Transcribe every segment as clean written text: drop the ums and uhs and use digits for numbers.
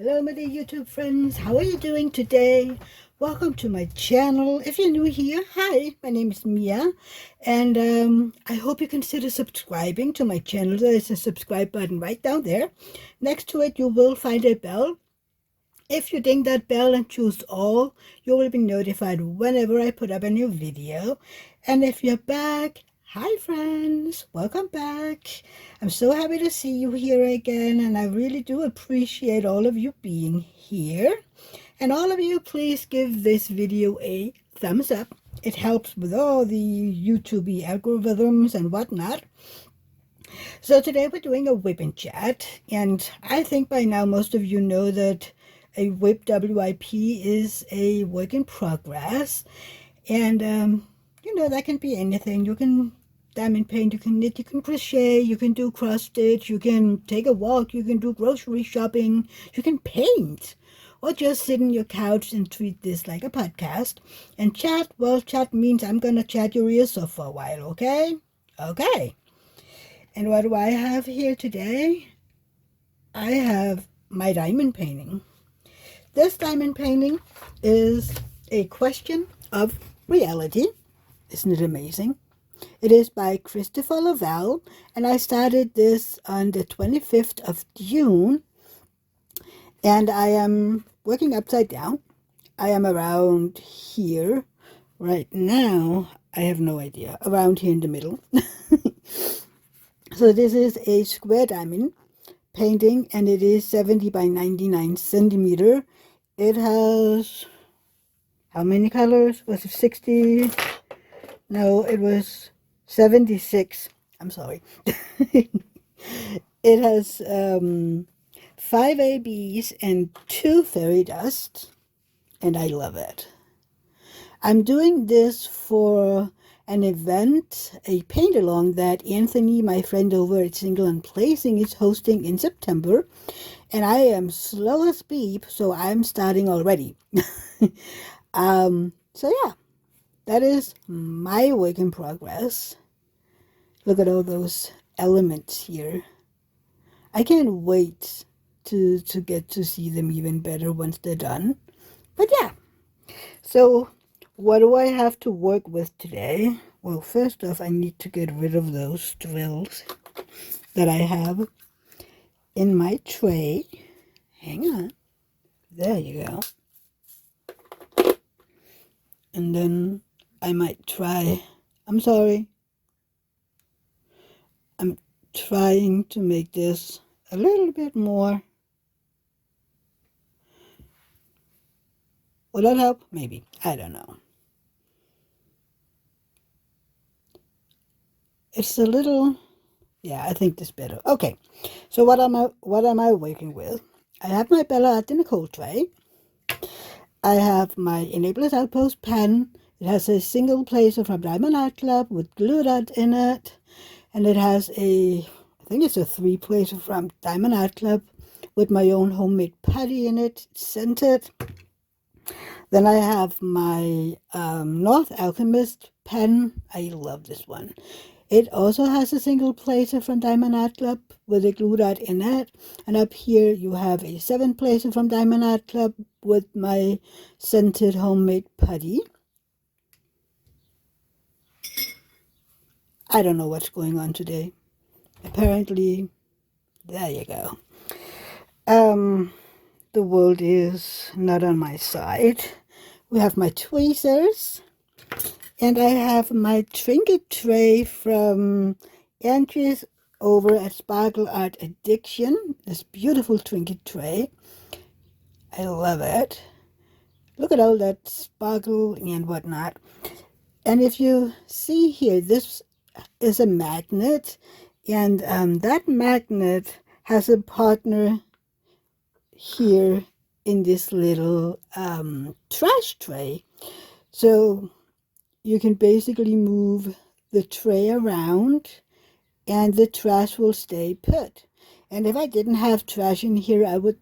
Hello, my dear YouTube friends. How are you doing today? Welcome to my channel. If you're new here, hi, my name is Mia, and I hope you consider subscribing to my channel. There is a subscribe button right down there. Next to it, you will find a bell. If you ding that bell and choose all, you will be notified whenever I put up a new video. And if you're back, hi friends, welcome back. I'm so happy to see you here again, and I really do appreciate all of you being here. And all of you, please give this video a thumbs up. It helps with all the YouTube algorithms and whatnot. So today we're doing a whip and chat, and I think by now most of you know that a whip WIP is a work in progress, and you know, that can be anything. You can diamond paint, you can knit, you can crochet, you can do cross stitch, you can take a walk, you can do grocery shopping, you can paint, or just sit on your couch and treat this like a podcast. And chat, well, chat means I'm gonna chat your ears off for a while, okay? Okay. And what do I have here today? I have my diamond painting. This diamond painting is a question of reality. Isn't it amazing? It is by Klippel-Feil, and I started this on the 25th of June, and I am working upside down. I am around here right now. I have no idea. Around here in the middle. So this is a square diamond painting, and it is 70 by 99 centimeter. It has, how many colors? Was it 60? No, it was 76. I'm sorry. It has 5 ABs and 2 fairy dust, and I love it. I'm doing this for an event, a paint-along that Anthony, my friend over at Single and Placing, is hosting in September. And I am slow as beep, so I'm starting already. So yeah, that is my work in progress. Look at all those elements here. I can't wait to get to see them even better once they're done. But yeah, so what do I have to work with today? Well, first off, I need to get rid of those drills that I have in my tray. Hang on. There you go. And then I might try, I'm sorry, I'm trying to make this a little bit more. Will that help? Maybe. I don't know. It's a little, yeah, I think this better. Okay, so what am I working with? I have my Bella Art in a cold tray. I have my Enablers Outpost pen. It has a single placer from Diamond Art Club with glue dot in it. And it has I think it's a 3 placer from Diamond Art Club with my own homemade putty in it. It's scented. Then I have my North Alchemist pen. I love this one. It also has a single placer from Diamond Art Club with a glue dot in it. And up here you have a 7 placer from Diamond Art Club with my scented homemade putty. I don't know what's going on today. Apparently, there you go. The world is not on my side. We have my tweezers. And I have my trinket tray from Andrews over at Sparkle Art Addiction. This beautiful trinket tray. I love it. Look at all that sparkle and whatnot. And if you see here, this is a magnet. And that magnet has a partner here in this little trash tray. So you can basically move the tray around and the trash will stay put. And if I didn't have trash in here, I would,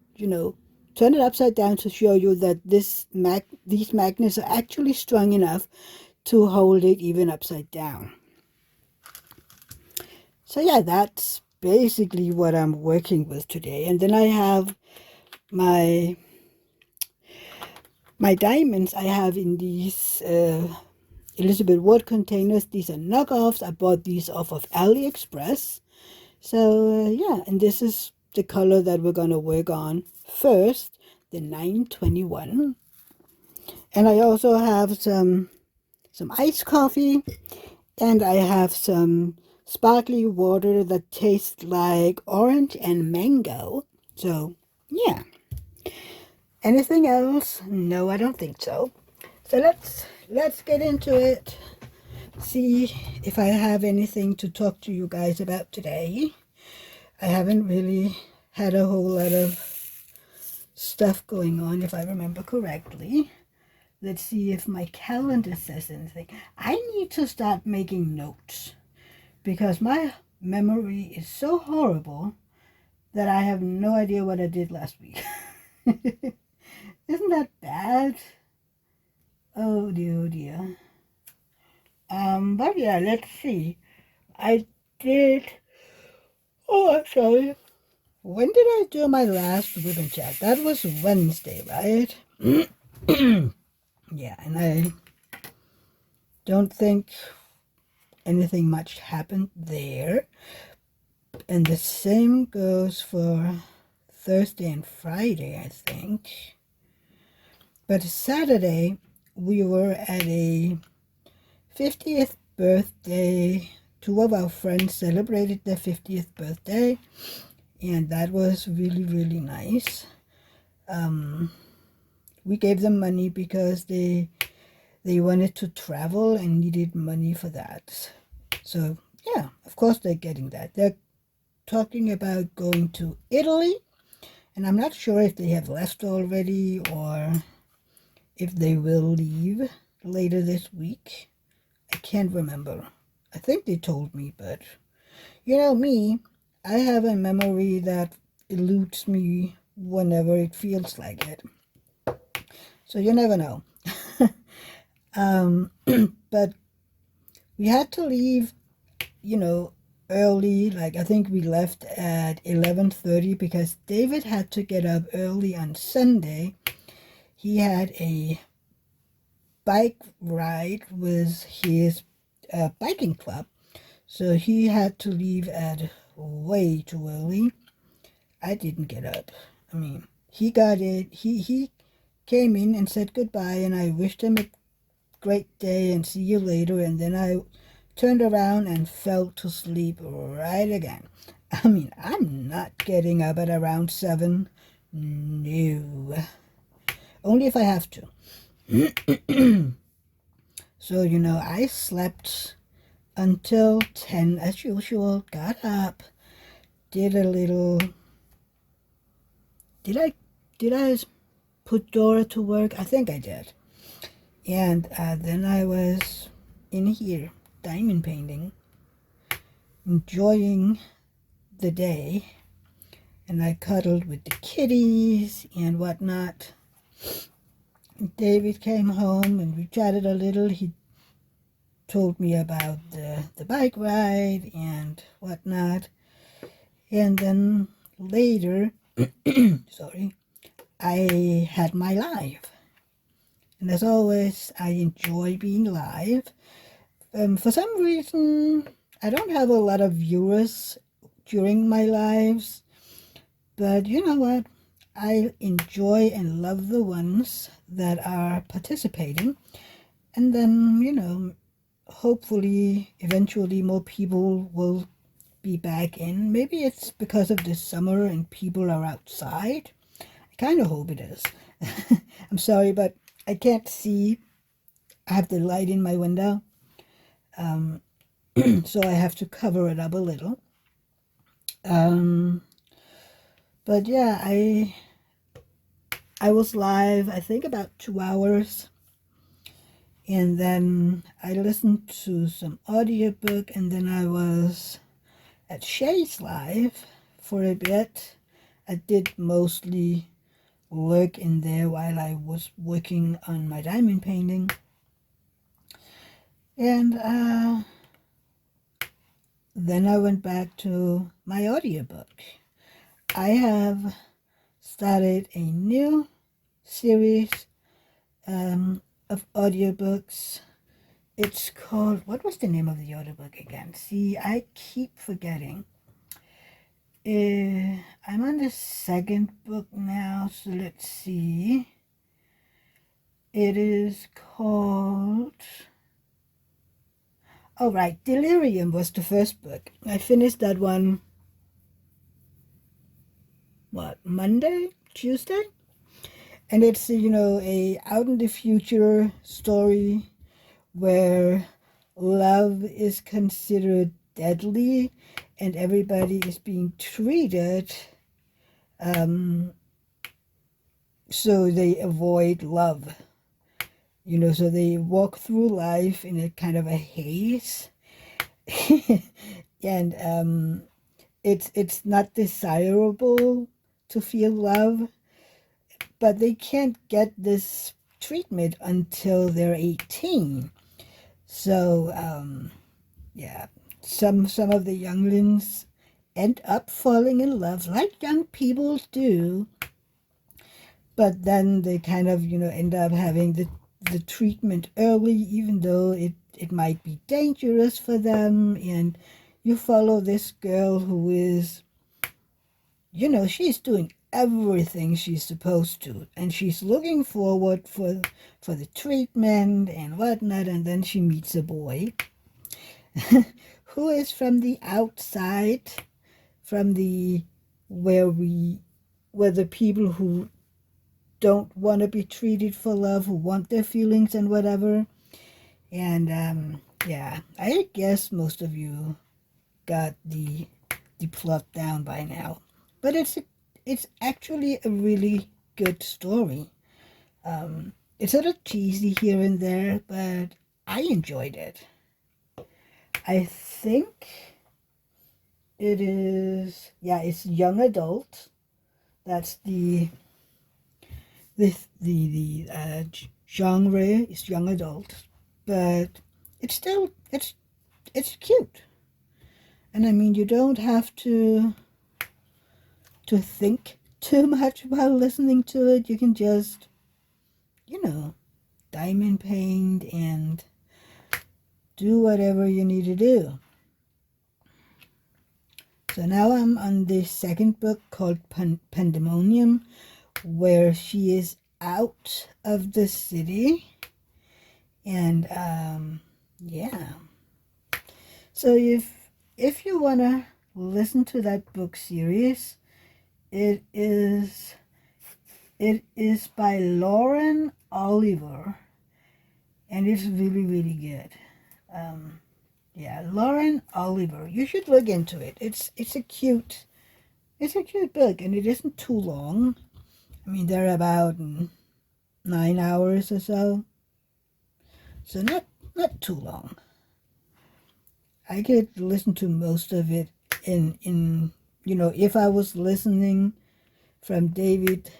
turn it upside down to show you that these magnets are actually strong enough to hold it even upside down. So yeah, that's basically what I'm working with today. And then I have my diamonds I have in these Elizabeth wood containers. These are knockoffs. I bought these off of AliExpress. So yeah, and this is the color that we're gonna work on first, the 921. And I also have some iced coffee, and I have some sparkly water that tastes like orange and mango. So yeah. Anything else? No, I don't think so. So let's get into it. See if I have anything to talk to you guys about today. I haven't really had a whole lot of stuff going on, if I remember correctly. Let's see if my calendar says anything. I need to start making notes because my memory is so horrible that I have no idea what I did last week. Isn't that bad? Oh dear, oh dear. But yeah, let's see. I did. Oh, I'm sorry. When did I do my last Wip Chat? That was Wednesday, right? Yeah, and I don't think anything much happened there. And the same goes for Thursday and Friday, I think. But Saturday, we were at a 50th birthday. Two of our friends celebrated their 50th birthday, and that was really, really nice. We gave them money because they wanted to travel and needed money for that. So yeah, of course they're getting that. They're talking about going to Italy, and I'm not sure if they have left already or if they will leave later this week. I can't remember. I think they told me, but you know me, I have a memory that eludes me whenever it feels like it. So you never know. But we had to leave, early. Like I think we left at 11:30 because David had to get up early on Sunday. He had a bike ride with his biking club, so he had to leave at way too early. I didn't get up. I mean, he got it. He came in and said goodbye, and I wished him a great day and see you later. And then I turned around and fell to sleep right again. I mean, I'm not getting up at around 7. No. Only if I have to. So, I slept until 10 as usual, got up, did a little... Did I put Dora to work? I think I did. And then I was in here, diamond painting, enjoying the day. And I cuddled with the kitties and whatnot. David came home and we chatted a little. He told me about the bike ride and whatnot. And then later, sorry, I had my live. And as always, I enjoy being live. For some reason, I don't have a lot of viewers during my lives. But you know what? I enjoy and love the ones that are participating. And then, hopefully, eventually more people will be back in. Maybe it's because of the summer and people are outside. I kind of hope it is. I'm sorry, but I can't see. I have the light in my window. So I have to cover it up a little. But yeah, I was live, I think about 2 hours. And then I listened to some audiobook, and then I was at Shay's live for a bit. I did mostly work in there while I was working on my diamond painting. And then I went back to my audiobook. I have started a new series of audiobooks. It's called, what was the name of the audiobook again? See, I keep forgetting. I'm on the second book now, so let's see. It is called, oh right, Delirium was the first book. I finished that one, what, Monday, Tuesday? And it's, a out in the future story where love is considered deadly and everybody is being treated so they avoid love. So they walk through life in a kind of a haze. And it's not desirable to feel love, but they can't get this treatment until they're 18. So yeah, some of the younglings end up falling in love like young people do, but then they kind of end up having the treatment early, even though it might be dangerous for them. And you follow this girl who is, she's doing everything she's supposed to, and she's looking forward for the treatment and whatnot, and then she meets a boy who is from the outside, from where the people who don't want to be treated for love, who want their feelings and whatever. And yeah, I guess most of you got the plot down by now, but it's actually a really good story. It's sort of cheesy here and there, but I enjoyed it. I think it is, yeah, it's young adult. That's the genre is young adult, but it's still it's cute. And I mean, you don't have to think too much while listening to it. You can just, diamond paint and do whatever you need to do. So now I'm on the second book called Pandemonium, where she is out of the city. And yeah. So if you want to listen to that book series, it is by Lauren Oliver, and it's really, really good. Yeah, Lauren Oliver. You should look into it. It's a cute book, and it isn't too long. I mean, they're about 9 hours or so, so not too long. I could listen to most of it in if I was listening from David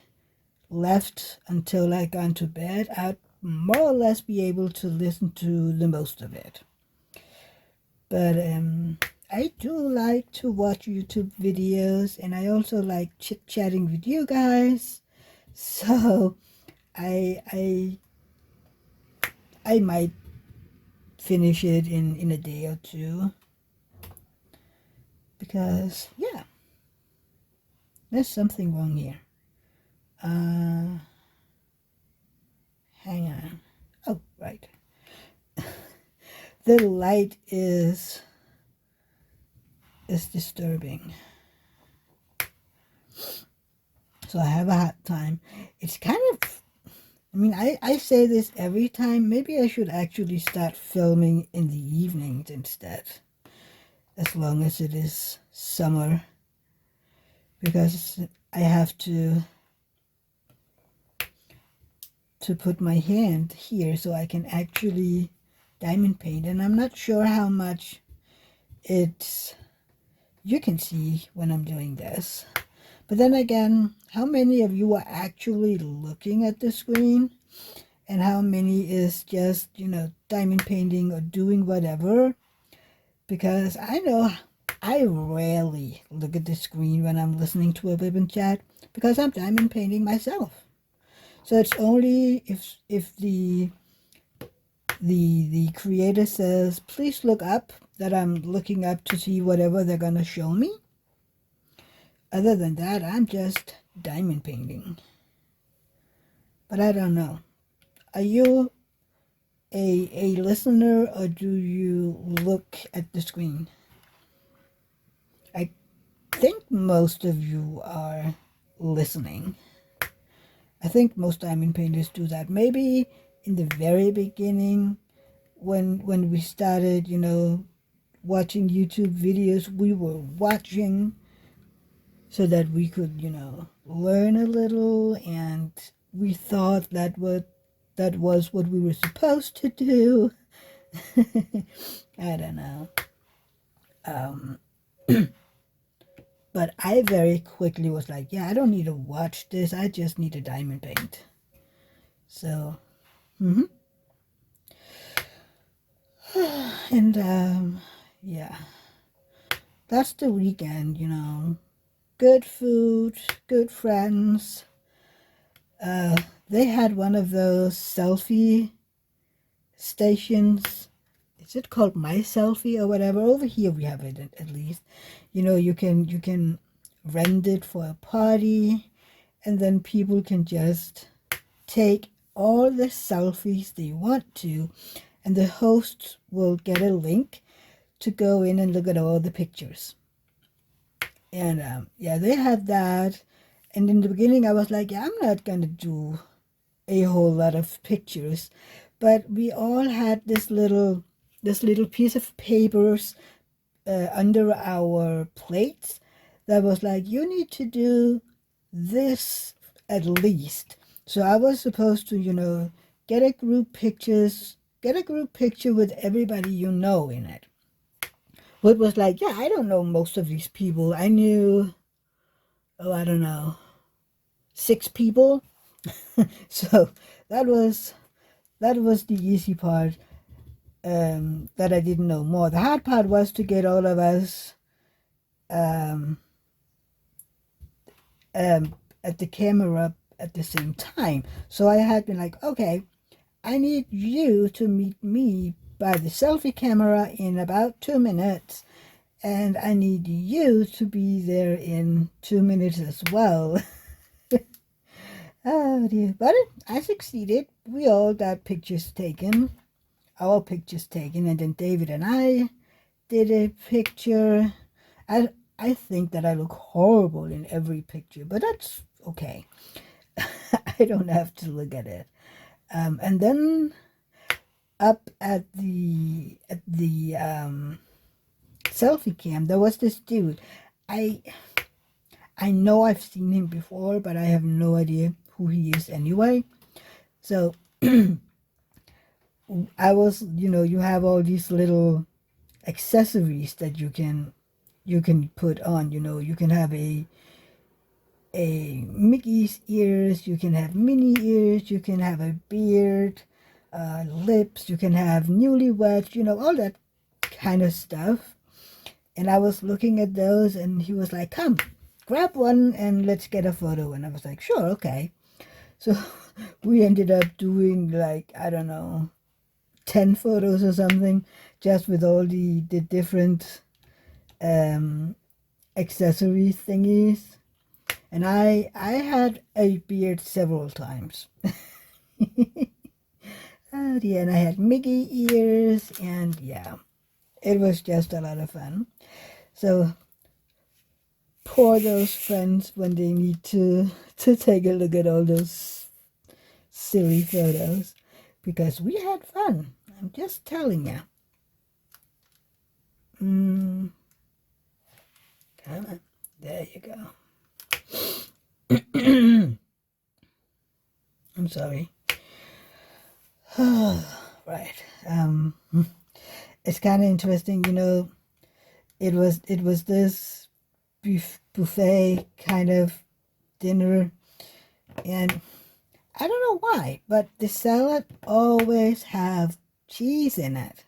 left until I gone to bed, I'd more or less be able to listen to the most of it. But I do like to watch YouTube videos, and I also like chit-chatting with you guys. So I might finish it in a day or two, because yeah, there's something wrong here. Hang on. Oh, right. The light is disturbing, so I have a hard time. It's kind of, I mean, I say this every time. Maybe I should actually start filming in the evenings instead, as long as it is summer, because I have to put my hand here so I can actually diamond paint, and I'm not sure how much you can see when I'm doing this. But then again, how many of you are actually looking at the screen, and how many is just, diamond painting or doing whatever? Because I know I rarely look at the screen when I'm listening to a Wip Chat because I'm diamond painting myself. So it's only if the creator says, please look up, that I'm looking up to see whatever they're gonna show me. Other than that, I'm just diamond painting. But I don't know. Are you a listener, or do you look at the screen? I think most of you are listening. I think most diamond painters do that. Maybe in the very beginning, when we started, watching YouTube videos, we were watching so that we could, learn a little, and we thought that was what we were supposed to do. I don't know. But I very quickly was like, yeah, I don't need to watch this. I just need a diamond paint. So, and yeah, that's the weekend, Good food, good friends. They had one of those selfie stations. Is it called My Selfie or whatever? Over here we have it at least. You can rent it for a party, and then people can just take all the selfies they want to, and the hosts will get a link to go in and look at all the pictures. And yeah, they had that. And in the beginning, I was like, yeah, I'm not gonna do a whole lot of pictures, but we all had this little piece of papers under our plates that was like, you need to do this at least. So I was supposed to, get a group picture with everybody in it. What was like, yeah, I don't know most of these people. I knew, oh, I don't know, 6 people. So that was the easy part. That I didn't know more. The hard part was to get all of us um, at the camera at the same time. So I had been like, okay, I need you to meet me by the selfie camera in about 2 minutes, and I need you to be there in 2 minutes as well. Oh dear. But I succeeded. We all got pictures taken. Our pictures taken, and then David and I did a picture. I think that I look horrible in every picture, but that's okay. I don't have to look at it. And then up at the selfie cam, there was this dude. I know I've seen him before, but I have no idea who he is anyway. So I was, you have all these little accessories that you can put on. You can have a Mickey's ears, you can have Minnie ears, you can have a beard, lips, you can have newlyweds, all that kind of stuff. And I was looking at those, and he was like, come, grab one and let's get a photo. And I was like, sure, okay. So we ended up doing, like, I don't know, 10 photos or something, just with all the different accessory thingies. And I had a beard several times. Oh dear, and I had Mickey ears, and yeah, it was just a lot of fun. So poor those friends when they need to take a look at all those silly photos, because we had fun. I'm just telling you. Come on, there you go. I'm sorry. Right. It's kind of interesting, It was this buffet kind of dinner, and I don't know why, but the salad always have cheese in it.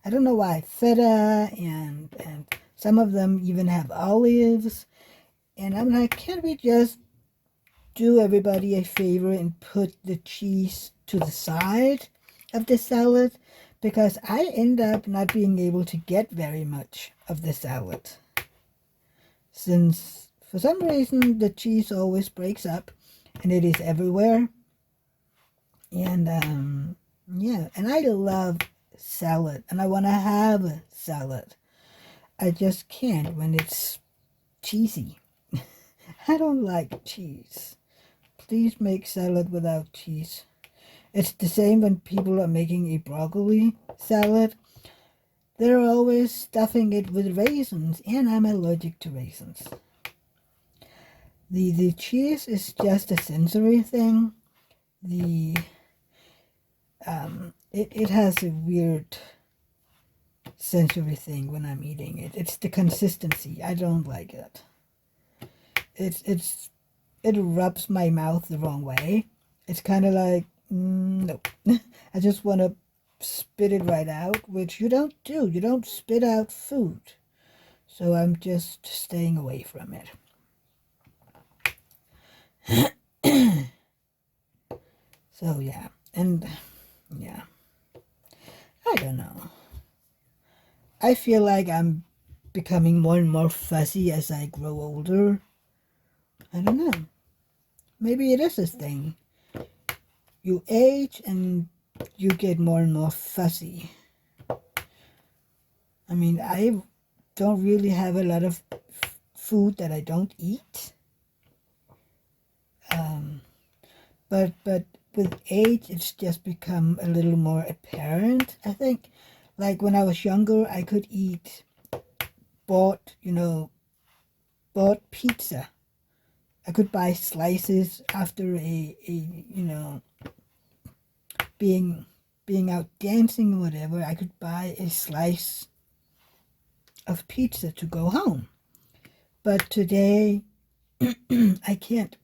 I don't know why, feta, and some of them even have olives. And I'm like, can't we just do everybody a favor and put the cheese to the side of the salad? Because I end up not being able to get very much of the salad, since for some reason the cheese always breaks up and it is everywhere. And yeah, and I love salad and I want to have salad. I just can't when it's cheesy. I don't like cheese. Please make salad without cheese. It's the same when people are making a broccoli salad. They're always stuffing it with raisins, and I'm allergic to raisins. The cheese is just a sensory thing. The it has a weird sensory thing when I'm eating it. It's the consistency. I don't like it. It rubs my mouth the wrong way. It's kind of like no. I just want to spit it right out, which you don't do. You don't spit out food. So I'm just staying away from it. So yeah, and yeah, I don't know. I feel like I'm becoming more and more fussy as I grow older. I don't know. Maybe it is a thing. You age and you get more and more fussy. I mean, I don't really have a lot of food that I don't eat. But with age, it's just become a little more apparent, I think. Like when I was younger, I could eat bought pizza. I could buy slices after being out dancing or whatever. I could buy a slice of pizza to go home. But today, I can't.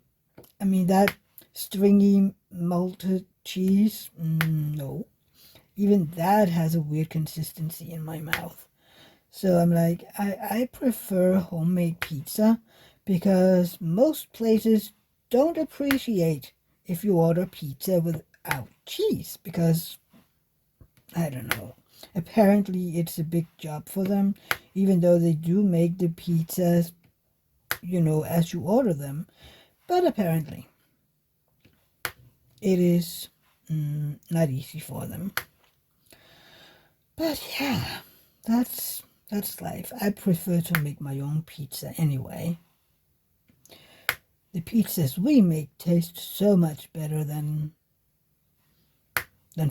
I mean, that stringy malted cheese, no. Even that has a weird consistency in my mouth. So I'm like, I prefer homemade pizza because most places don't appreciate if you order pizza without cheese because, I don't know, apparently it's a big job for them, even though they do make the pizzas, as you order them. But apparently it is not easy for them. But yeah, that's life. I prefer to make my own pizza anyway. The pizzas we make taste so much better than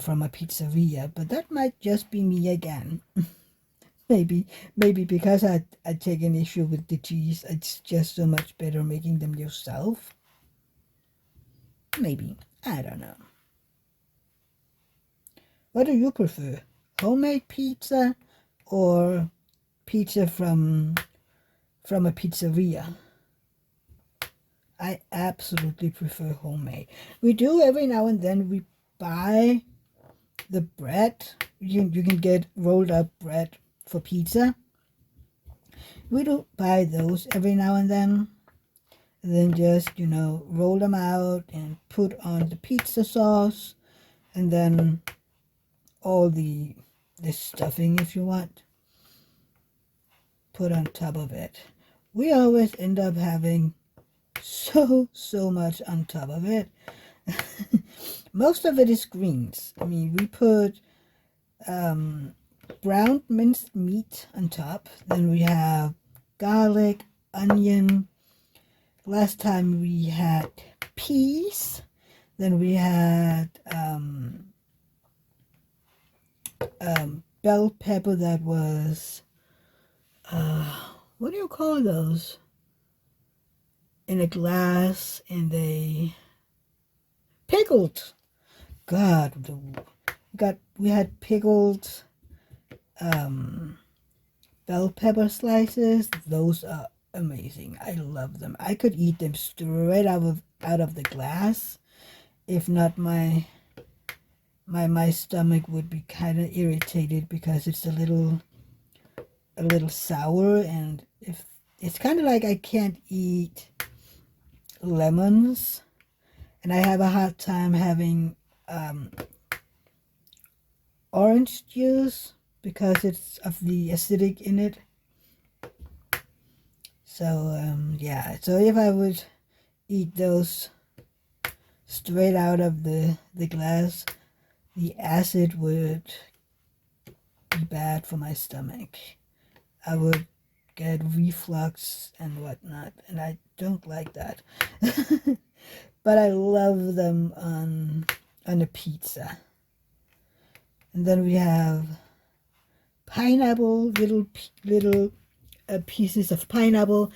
from a pizzeria, but that might just be me again. maybe because I take an issue with the cheese. It's just so much better making them yourself. Maybe. I don't know. What do you prefer? Homemade pizza or pizza from a pizzeria? I absolutely prefer homemade. We do every now and then we buy the bread. You can get rolled up bread for pizza. We do buy those every now and then. And then just, roll them out and put on the pizza sauce and then all the stuffing, if you want, put on top of it. We always end up having so much on top of it. Most of it is greens. I mean, we put browned minced meat on top. Then we have garlic, onion. Last time we had peas. Then we had bell pepper that was, what do you call those? In a glass, and they pickled. God, we had pickled bell pepper slices. Those are amazing. I love them. I could eat them straight out of the glass. If not, my my stomach would be kind of irritated because it's a little sour, and if it's kind of like I can't eat lemons, and I have a hard time having orange juice because it's of the acidic in it. So yeah, so if I would eat those straight out of the glass, the acid would be bad for my stomach. I would get reflux and whatnot, and I don't like that. But I love them on a pizza. And then we have pineapple, little pieces of pineapple,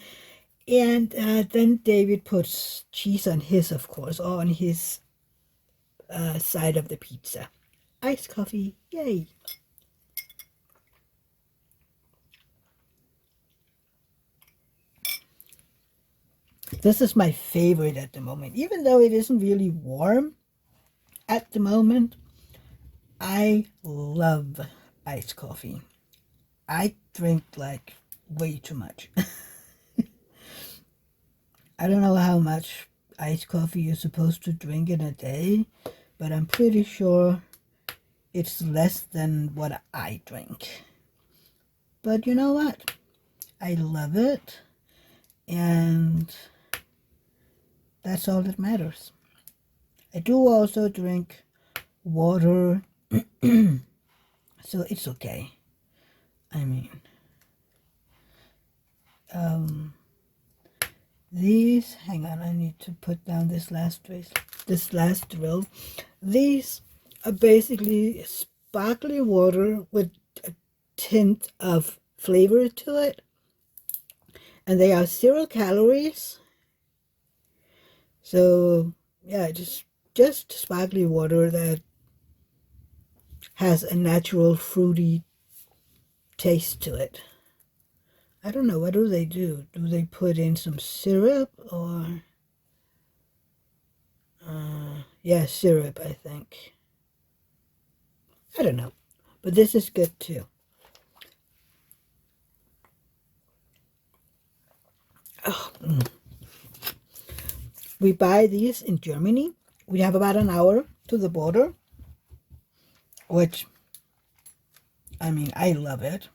and then David puts cheese on his, of course, or on his side of the pizza. Iced coffee, yay! This is my favorite at the moment, even though it isn't really warm at the moment. I love iced coffee. I drink like way too much. I don't know how much iced coffee you're supposed to drink in a day, but I'm pretty sure it's less than what I drink. But you know what? I love it, and that's all that matters. I do also drink water, so it's okay. I mean, these, hang on, I need to put down this last drill. These are basically sparkly water with a tint of flavor to it, and they are 0 calories. So yeah, just sparkly water that has a natural fruity taste to it. I don't know, what do they do? Do they put in some syrup or... yeah, syrup, I think. I don't know. But this is good too. Oh, We buy these in Germany. We have about an hour to the border, which, I mean, I love it.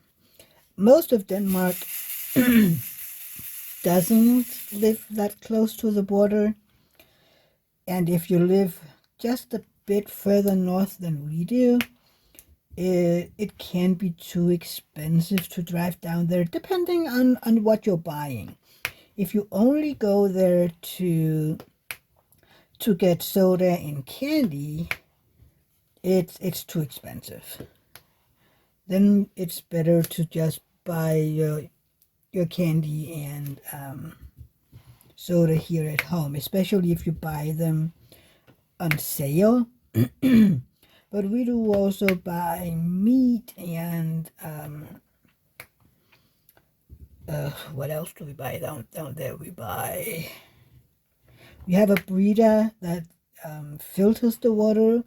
Most of Denmark doesn't live that close to the border. And if you live just a bit further north than we do, it can be too expensive to drive down there, depending on what you're buying. If you only go there to get soda and candy, it's too expensive. Then it's better to just buy your candy and soda here at home, especially if you buy them on sale. But we do also buy meat and what else do we buy down there? We have a breeder that filters the water.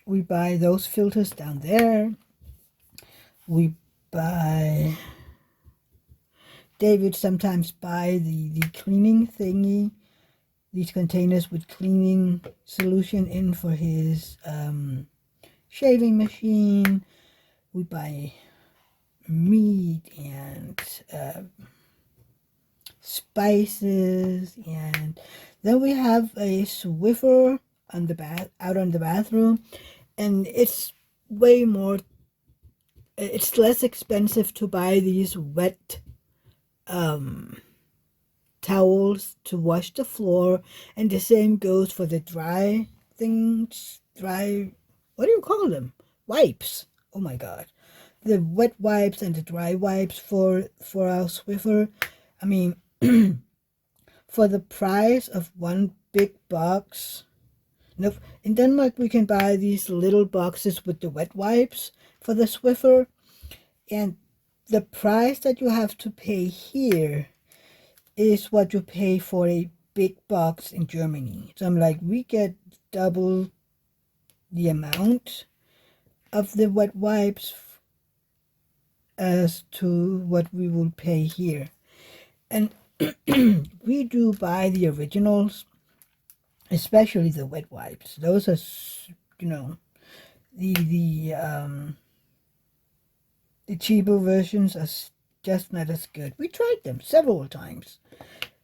We buy those filters down there. We buy... David sometimes buy the cleaning thingy, these containers with cleaning solution in for his shaving machine. We buy meat and spices, and then we have a Swiffer on the out on the bathroom, and it's way more... it's less expensive to buy these wet towels to wash the floor, and the same goes for the dry things. What do you call them? Wipes. Oh my god, the wet wipes and the dry wipes for our Swiffer. I mean, for the price of one big box. No, in Denmark we can buy these little boxes with the wet wipes for the Swiffer, and the price that you have to pay here is what you pay for a big box in Germany. So I'm like, we get double the amount of the wet wipes as to what we will pay here. And we do buy the originals, especially the wet wipes. Those are, you know, the cheaper versions are just not as good. We tried them several times,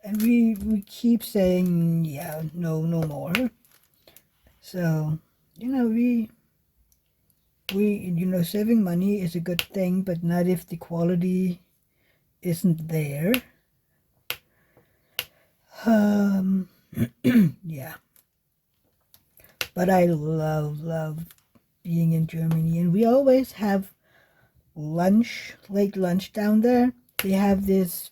and we keep saying, yeah, no more. So, you know, we you know, saving money is a good thing, but not if the quality isn't there. Yeah. But I love being in Germany, and we always have late lunch down there. They have this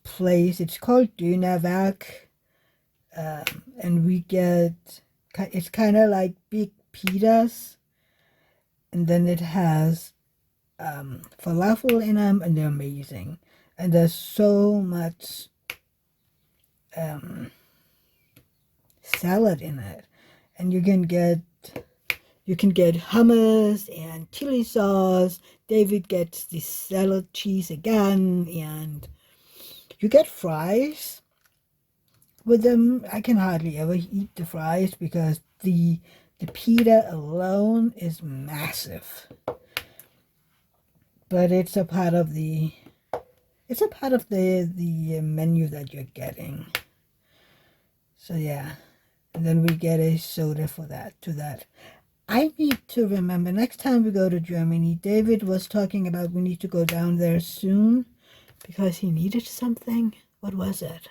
place, it's called Dönerwerk, and we get, it's kind of like big pitas, and then it has falafel in them, and they're amazing. And there's so much salad in it, and you can get hummus and chili sauce. David gets the salad cheese again, and you get fries with them. I can hardly ever eat the fries because the pita alone is massive. But it's a part of the menu that you're getting. So yeah, and then we get a soda for that. I need to remember next time we go to Germany. David was talking about we need to go down there soon because he needed something. What was it?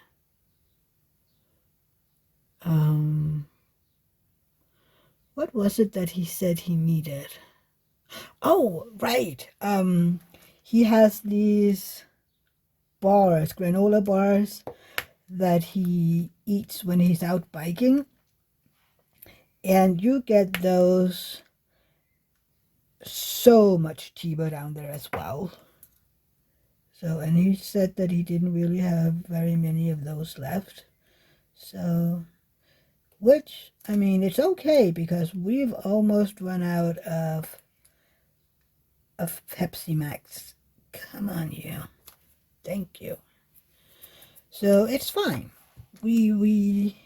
What was it that he said he needed? Oh, right. He has these bars, granola bars, that he eats when he's out biking. And you get those so much cheaper down there as well. So, and he said that he didn't really have very many of those left. So, which, I mean, it's okay because we've almost run out of Pepsi Max. Come on, you. Thank you. So it's fine. We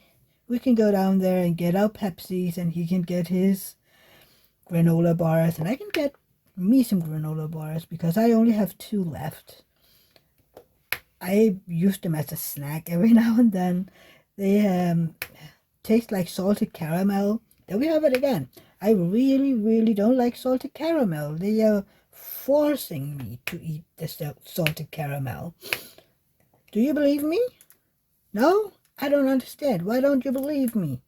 can go down there and get our Pepsis, and he can get his granola bars, and I can get me some granola bars because I only have 2 left. I use them as a snack every now and then. They taste like salted caramel. There we have it again. I really don't like salted caramel. They are forcing me to eat the salted caramel. Do you believe me? No? I don't understand. Why don't you believe me?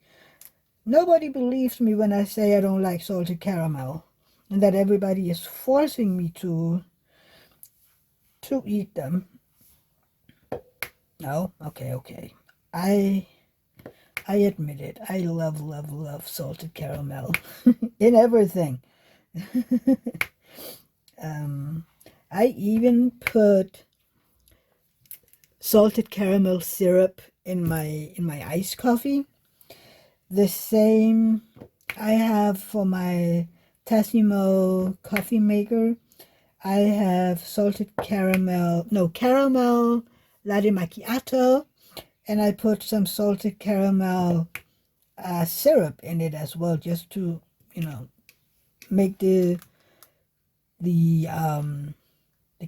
Nobody believes me when I say I don't like salted caramel, and that everybody is forcing me to eat them. No? Okay. I admit it. I love salted caramel in everything. I even put salted caramel syrup in my iced coffee. The same I have for my Tassimo coffee maker. I have caramel latte macchiato, and I put some salted caramel syrup in it as well, just to, you know, make the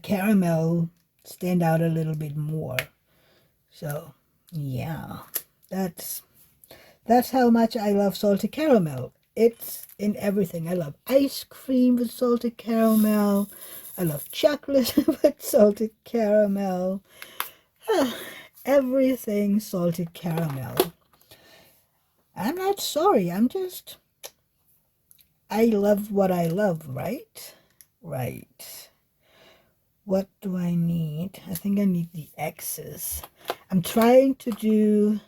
caramel stand out a little bit more. So yeah, that's how much I love salted caramel. It's in everything. I love ice cream with salted caramel. I love chocolate with salted caramel. Everything salted caramel. I'm not sorry. I love what I love, right? Right. What do I need? I think I need the X's. I'm trying to do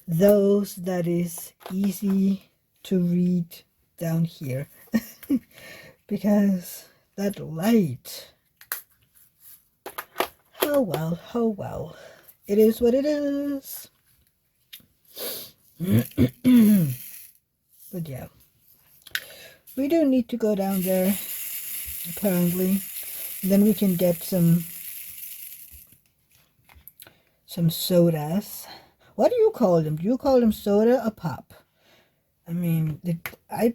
those that is easy to read down here because that light. Oh well. it is what it is. But yeah, we do need to go down there, apparently. And then we can get some sodas. What do you call them? Do you call them soda or pop? I mean, I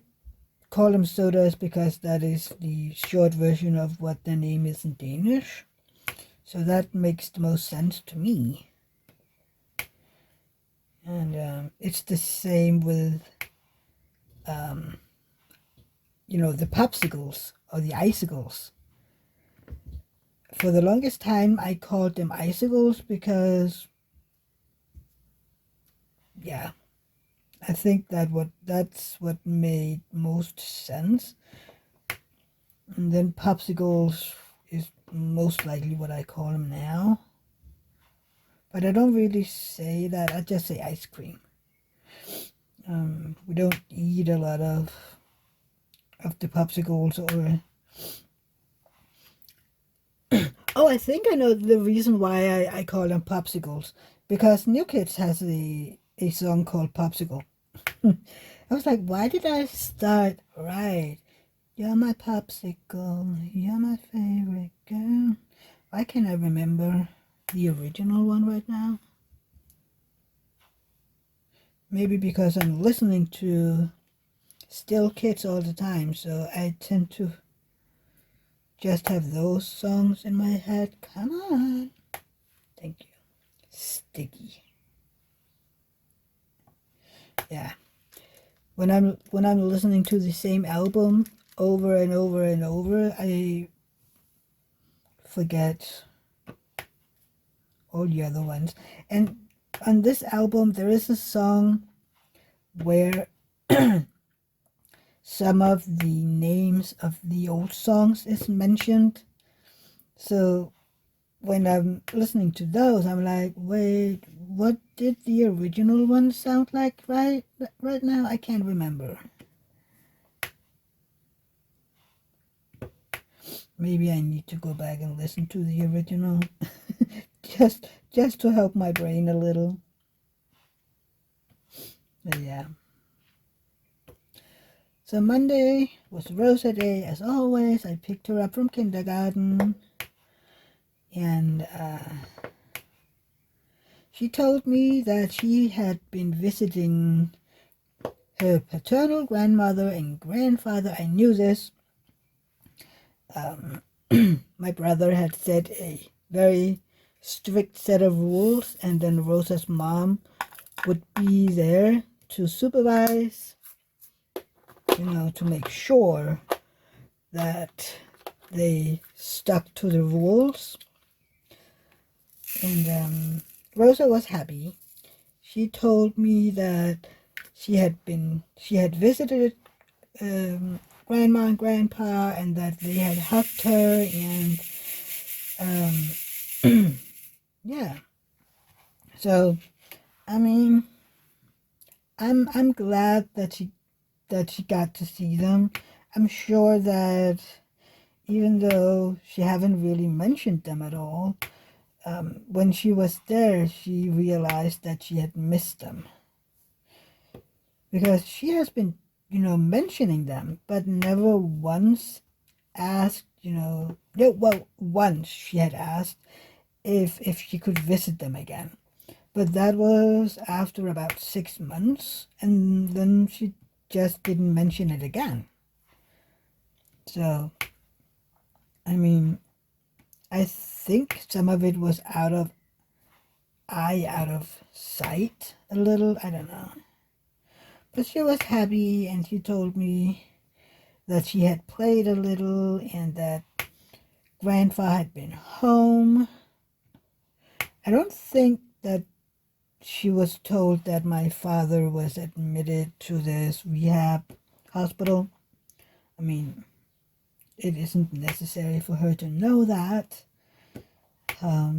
call them sodas because that is the short version of what their name is in Danish. So that makes the most sense to me. And it's the same with, you know, the popsicles or the icicles. For the longest time, I called them icicles because, yeah, I think that's what made most sense. And then popsicles is most likely what I call them now. But I don't really say that. I just say ice cream. We don't eat a lot of the popsicles or... Oh, I think I know the reason why I call them popsicles. Because New Kids has a song called Popsicle. I was like, why did I start right? You're my popsicle, you're my favorite girl. Why can't I remember the original one right now? Maybe because I'm listening to Still Kids all the time, so I tend to just have those songs in my head. Come on. Thank you. Sticky. Yeah. When I'm listening to the same album over and over and over, I forget all the other ones. And on this album, there is a song where some of the names of the old songs is mentioned. So when I'm listening to those, I'm like, wait, what did the original one sound like right now? I can't remember. Maybe I need to go back and listen to the original just to help my brain a little. But yeah. So Monday was Rosa Day, as always. I picked her up from kindergarten. And she told me that she had been visiting her paternal grandmother and grandfather. I knew this. My brother had set a very strict set of rules, and then Rosa's mom would be there to supervise, you know, to make sure that they stuck to the rules. And Rosa was happy. She told me that she had visited grandma and grandpa, and that they had hugged her, and yeah. So I mean, I'm glad that she got to see them. I'm sure that even though she haven't really mentioned them at all, when she was there, she realized that she had missed them. Because she has been, you know, mentioning them, but never once asked, you know, no, well, once she had asked if she could visit them again. But that was after about 6 months, and then she just didn't mention it again. So, I mean, I think some of it was out of sight a little, I don't know. But she was happy, and she told me that she had played a little and that grandpa had been home. I don't think that she was told that my father was admitted to this rehab hospital. I mean, it isn't necessary for her to know that. I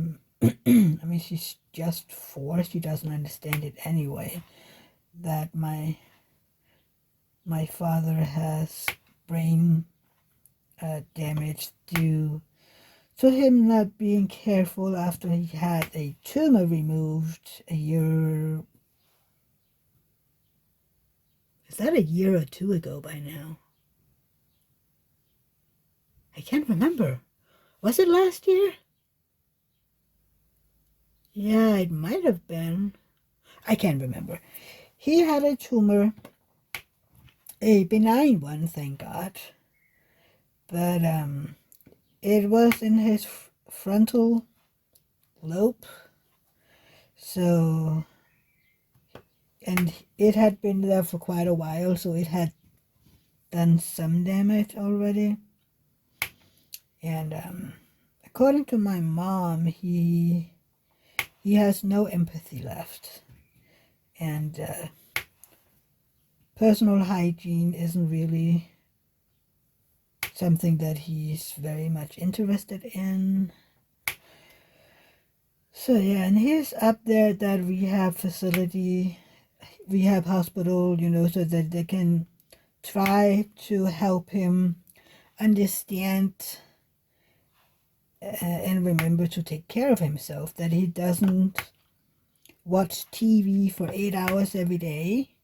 mean, she's just 4. She doesn't understand it anyway. That my father has brain damage due to him not being careful after he had a tumor removed a year. Is that a year or two ago by now? I can't remember. Was it last year? Yeah, it might have been. I can't remember. He had a tumor, a benign one, thank God. But it was in his frontal lobe. So, and it had been there for quite a while, so it had done some damage already. And according to my mom, he has no empathy left. And personal hygiene isn't really something that he's very much interested in. So yeah, and he's up there at that rehab facility, rehab hospital, so that they can try to help him understand and remember to take care of himself, that he doesn't watch TV for 8 hours every day,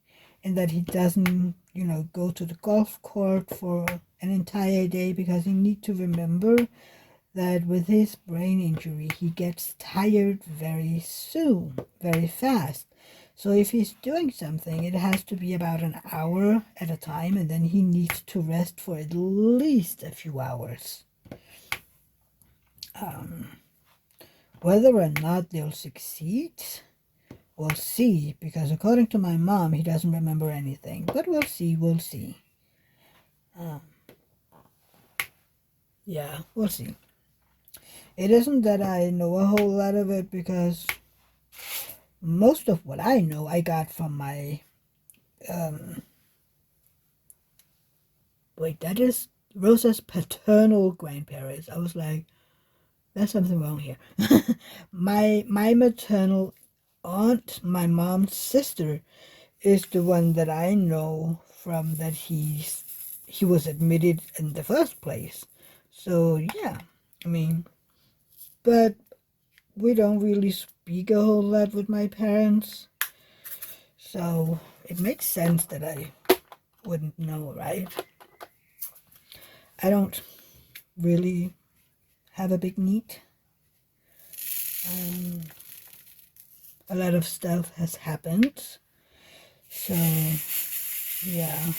and that he doesn't, go to the golf court for an entire day, because he needs to remember that with his brain injury, he gets tired very soon, very fast. So if he's doing something, it has to be about an hour at a time, and then he needs to rest for at least a few hours. Whether or not they'll succeed, we'll see, because according to my mom, he doesn't remember anything. But we'll see. Yeah, we'll see. It isn't that I know a whole lot of it, because most of what I know I got from my, that is Rosa's paternal grandparents. I was like, there's something wrong here. My maternal aunt, my mom's sister, is the one that I know from, that he was admitted in the first place. So yeah, I mean, but we don't really speak a whole lot with my parents, so it makes sense that I wouldn't know, right? I don't really have a big need. A lot of stuff has happened, so yeah.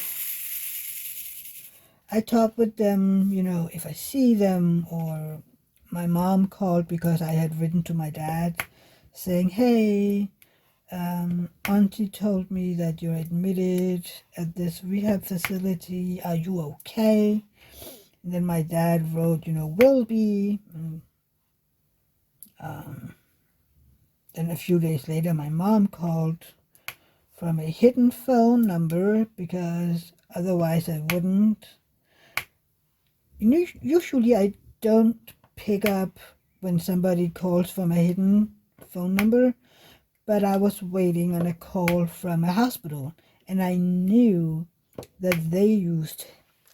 I talk with them, if I see them, or my mom called because I had written to my dad saying, hey, Auntie told me that you're admitted at this rehab facility. Are you okay? And then my dad wrote, will be. Then a few days later, my mom called from a hidden phone number, because otherwise I wouldn't. Usually I don't pick up when somebody calls from a hidden phone number, but I was waiting on a call from a hospital, and I knew that they used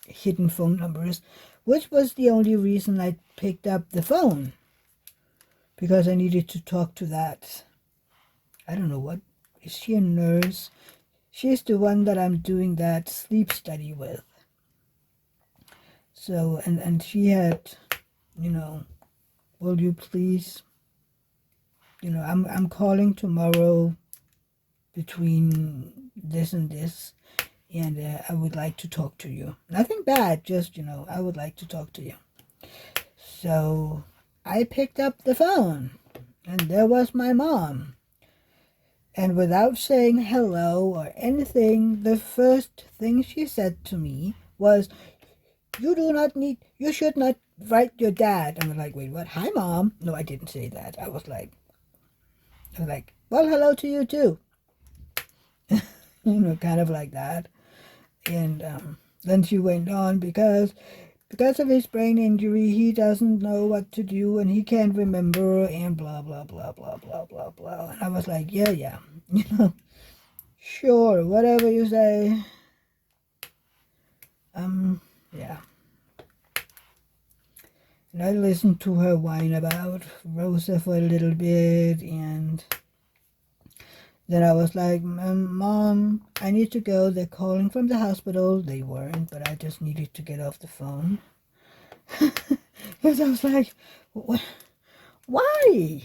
hidden phone numbers, which was the only reason I picked up the phone, because I needed to talk to that. I don't know what. Is she a nurse? She's the one that I'm doing that sleep study with. So, and she had, will you please, I'm calling tomorrow between this and this, and I would like to talk to you. Nothing bad, just, I would like to talk to you. So I picked up the phone, and there was my mom. And without saying hello or anything, the first thing she said to me was, you should not write your dad. And I'm like, wait, what? Hi, Mom. No, I didn't say that. I was like, well, hello to you too. Kind of like that. And then she went on, because of his brain injury, he doesn't know what to do, and he can't remember, and blah, blah, blah, blah, blah, blah, blah. And I was like, yeah, sure, whatever you say. Yeah. And I listened to her whine about Rosa for a little bit, and then I was like, Mom, I need to go. They're calling from the hospital. They weren't, but I just needed to get off the phone. Because I was like, why?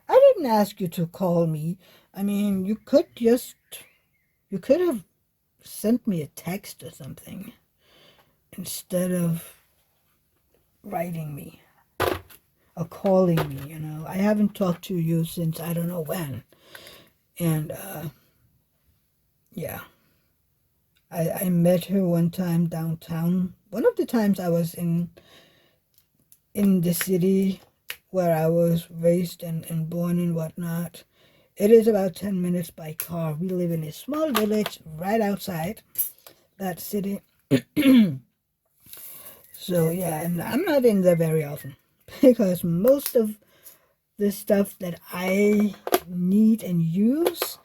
I didn't ask you to call me. I mean, you could have sent me a text or something instead of writing me or calling me, I haven't talked to you since I don't know when. And, yeah. I met her one time downtown. One of the times I was in the city where I was raised and born and whatnot. It is about 10 minutes by car. We live in a small village right outside that city. So yeah, and I'm not in there very often because most of the stuff that I need and use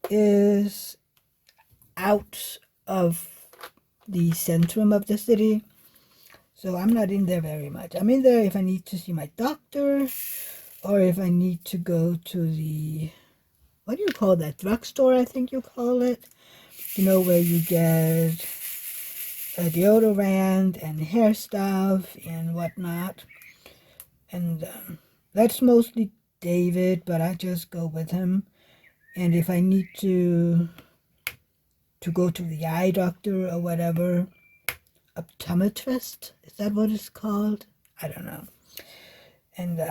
is out of the centrum of the city. So I'm not in there very much. I'm in there if I need to see my doctor or if I need to go to the, what do you call that? Drugstore, I think you call it. Where you get a deodorant and hair stuff and whatnot. And that's mostly David, but I just go with him. And if I need to go to the eye doctor or whatever, optometrist, is that what it's called? I don't know. And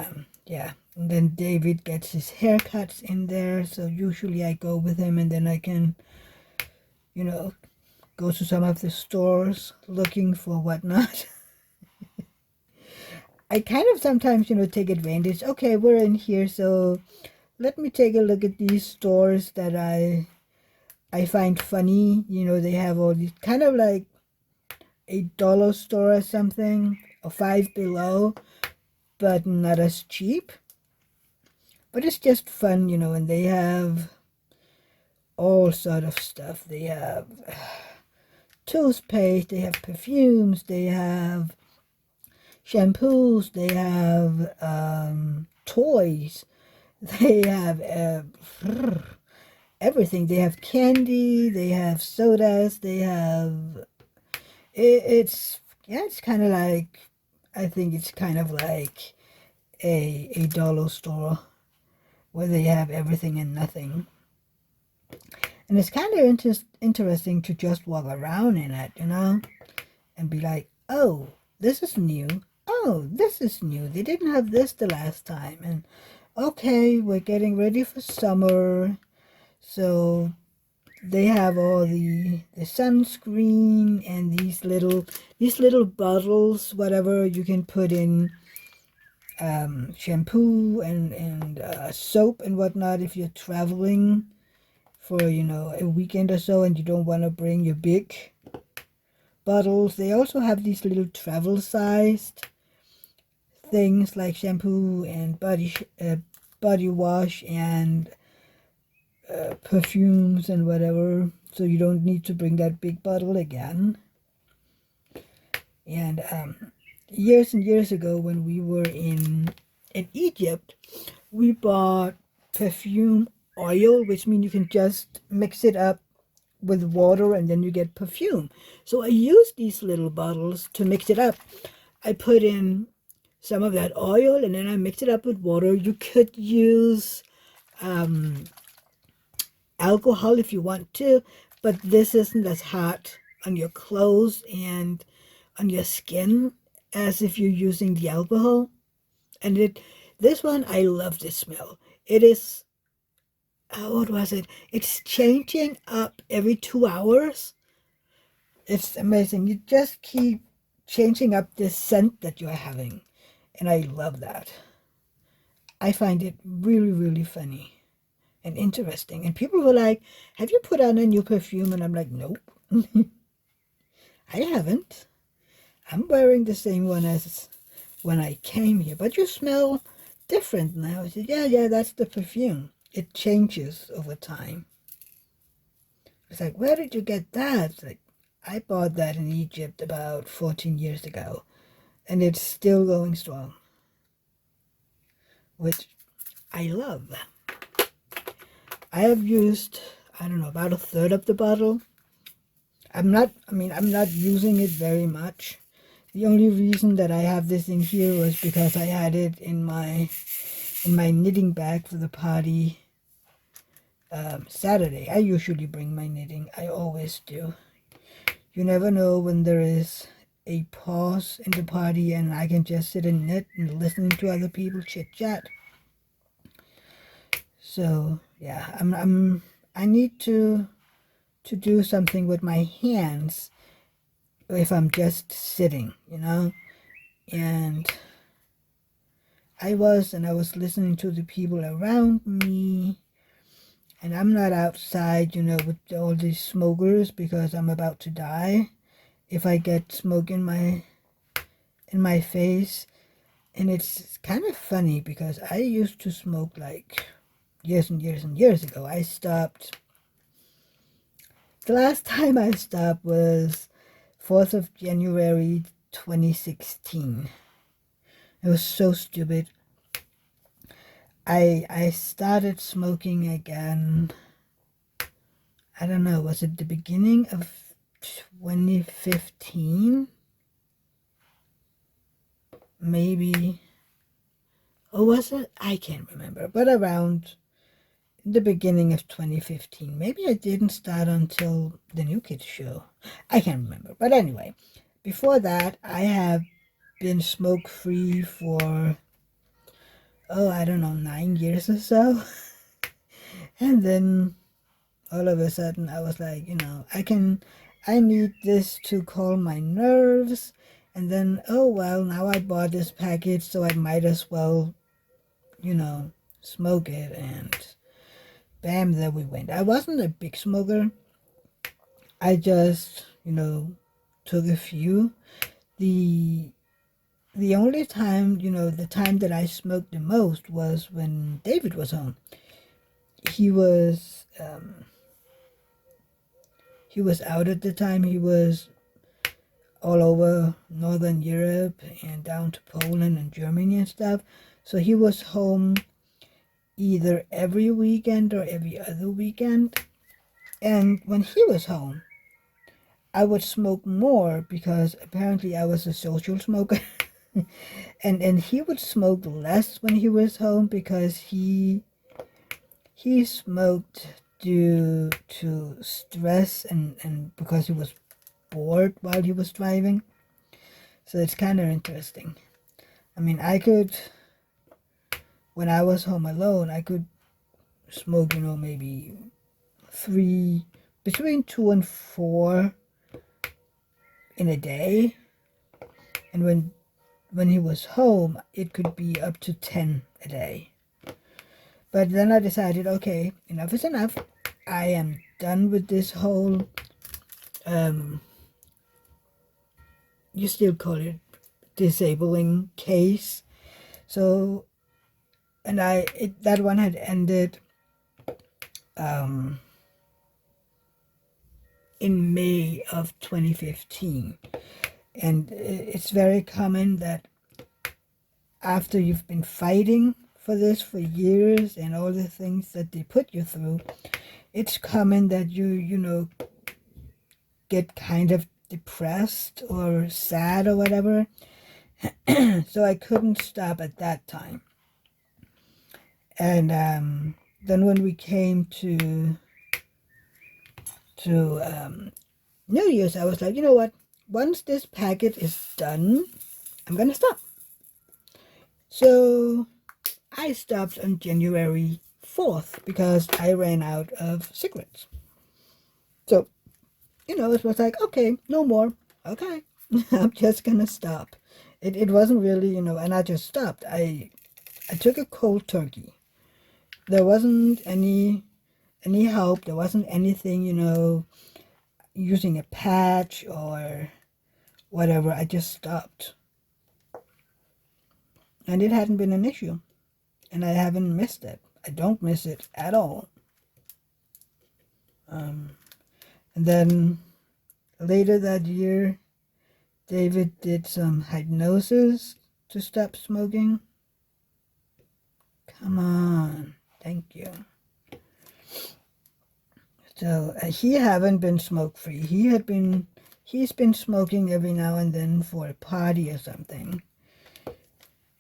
yeah, and then David gets his haircuts in there, so usually I go with him, and then I can, go to some of the stores looking for whatnot. I kind of sometimes, take advantage. Okay, we're in here, so let me take a look at these stores that I find funny. They have all these kind of like a dollar store or something, or Five Below, but not as cheap. But it's just fun, and they have all sort of stuff. They have toothpaste, they have perfumes, they have shampoos, they have toys, they have everything. They have candy, they have sodas, they have it's kind of like, I think it's kind of like a dollar store where they have everything and nothing. And it's kind of interesting to just walk around in it, and be like, oh, this is new. Oh, this is new. They didn't have this the last time. And okay, we're getting ready for summer. So they have all the sunscreen and these little bottles, whatever you can put in shampoo and soap and whatnot if you're traveling for a weekend or so and you don't want to bring your big bottles. They also have these little travel sized things like shampoo and body wash and perfumes and whatever, so you don't need to bring that big bottle again. And years and years ago, when we were in Egypt, we bought perfume oil, which means you can just mix it up with water and then you get perfume. So I used these little bottles to mix it up. I put in some of that oil and then I mixed it up with water. You could use alcohol if you want to, but this isn't as hot on your clothes and on your skin as if you're using the alcohol. And this one, I love the smell. It is, what was it? It's changing up every 2 hours. It's amazing. You just keep changing up the scent that you're having. And I love that. I find it really, really funny and interesting. And people were like, have you put on a new perfume? And I'm like, nope. I haven't. I'm wearing the same one as when I came here. But you smell different now. I said, yeah, that's the perfume. It changes over time. It's like, where did you get that? It's like, I bought that in Egypt about 14 years ago. and it's still going strong, which I love. I have used, I don't know, about a third of the bottle. I'm not using it very much. The only reason that I have this in here was because I had it in my knitting bag for the party Saturday. I usually bring my knitting. I always do. You never know when there is a pause in the party and I can just sit and knit and listen to other people chit chat. So yeah, I need to do something with my hands if I'm just sitting, you know. And I was listening to the people around me, and I'm not outside, you know, with all these smokers because I'm about to die if I get smoke in my face. And it's kind of funny because I used to smoke like years and years and years ago. I stopped. The last time I stopped was 4th of January 2016. It was so stupid. I started smoking again, I don't know, was it the beginning of 2015? Maybe. Or was it? I can't remember. But around the beginning of 2015. Maybe I didn't start until the New Kids show. I can't remember. But anyway, before that, I have been smoke-free for, I don't know, 9 years or so. And then all of a sudden I was like, you know, I need this to calm my nerves. And then, oh well, now I bought this package, so I might as well, you know, smoke it. And bam, there we went. I wasn't a big smoker. I just, you know, took a few. The only time, you know, the time that I smoked the most was when David was home. He was out at the time. He was all over Northern Europe and down to Poland and Germany and stuff. So he was home either every weekend or every other weekend. And when he was home, I would smoke more because apparently I was a social smoker. and he would smoke less when he was home because he smoked due to stress and because he was bored while he was driving. So it's kind of interesting. I mean, when I was home alone, I could smoke, you know, maybe between 2 and 4 in a day. And when he was home, it could be up to 10 a day. But then I decided, okay, enough is enough. I am done with this whole, you still call it disabling case. So, and that one had ended in May of 2015. And it's very common that after you've been fighting for this for years and all the things that they put you through, it's common that you know, get kind of depressed or sad or whatever. So I couldn't stop at that time. And then when we came to New Year's, I was like, you know what? Once this packet is done, I'm gonna stop. So I stopped on January 4th because I ran out of cigarettes. So, you know, it was like, okay, no more. Okay, I'm just gonna stop. It wasn't really, you know, and I just stopped. I took a cold turkey. There wasn't any help. There wasn't anything, you know, using a patch or whatever. I just stopped. And it hadn't been an issue. And I haven't missed it. I don't miss it at all. And then later that year, David did some hypnosis to stop smoking. Come on. Thank you. So he haven't been smoke-free. He's been smoking every now and then for a party or something.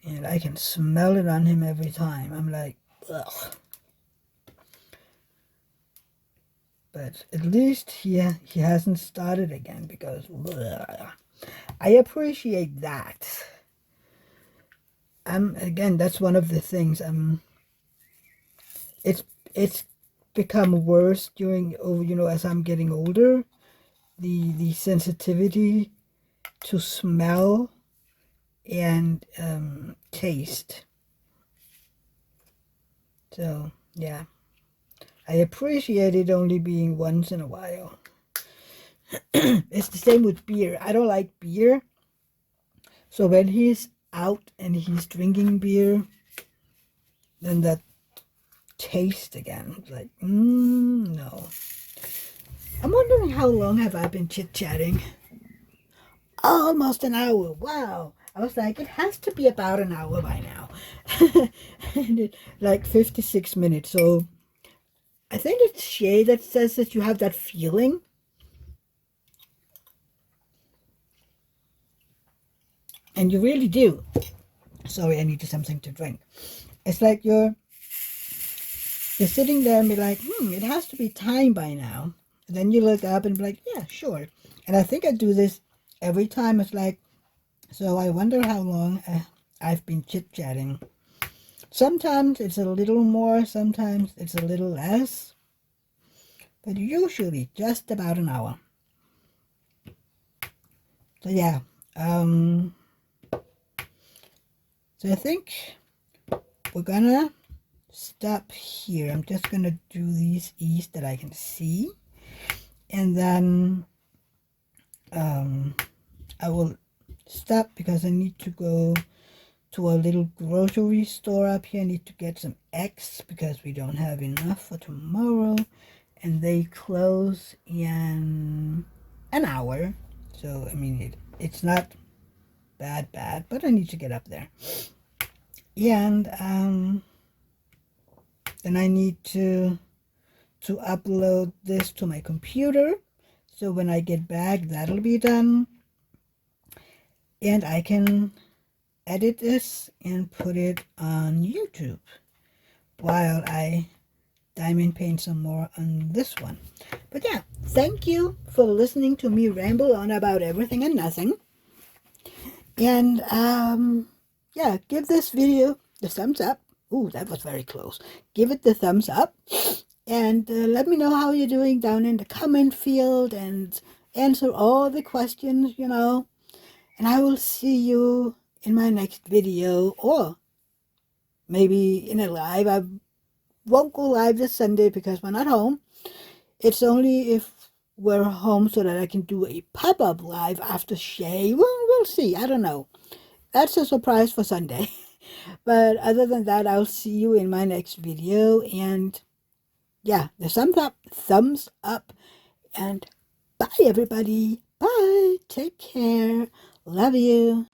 And I can smell it on him every time. I'm like, ugh. But at least he hasn't started again because ugh. I appreciate that. Again, that's one of the things. It's become worse during, as I'm getting older. The sensitivity to smell and taste. So yeah, I appreciate it only being once in a while. It's the same with beer. I don't like beer, so when he's out and he's drinking beer, then that taste again. It's like, no. I'm wondering how long have I been chit-chatting? Almost an hour. Wow. I was like, it has to be about an hour by now. And like 56 minutes. So I think it's Shay that says that you have that feeling. And you really do. Sorry, I needed something to drink. It's like you're sitting there and be like, it has to be time by now. And then you look up and be like, yeah, sure. And I think I do this every time. It's like, so I wonder how long I've been chit-chatting. Sometimes it's a little more, sometimes it's a little less. But usually just about an hour. So yeah. So I think we're gonna stop here. I'm just gonna do these E's that I can see. And then I will stop because I need to go to a little grocery store up here. I need to get some eggs because we don't have enough for tomorrow. And they close in an hour. So, I mean, it's not bad, but I need to get up there. And then I need to upload this to my computer. So when I get back, that'll be done. And I can edit this and put it on YouTube while I diamond paint some more on this one. But yeah, thank you for listening to me ramble on about everything and nothing. And yeah, give this video the thumbs up. Ooh, that was very close. Give it the thumbs up. And let me know how you're doing down in the comment field and answer all the questions, And I will see you in my next video, or maybe in a live. I won't go live this Sunday because we're not home. It's only if we're home so that I can do a pop-up live after Shay. Well, we'll see. I don't know. That's a surprise for Sunday. But other than that, I'll see you in my next video. And yeah, the thumbs up, and bye everybody. Bye. Take care. Love you.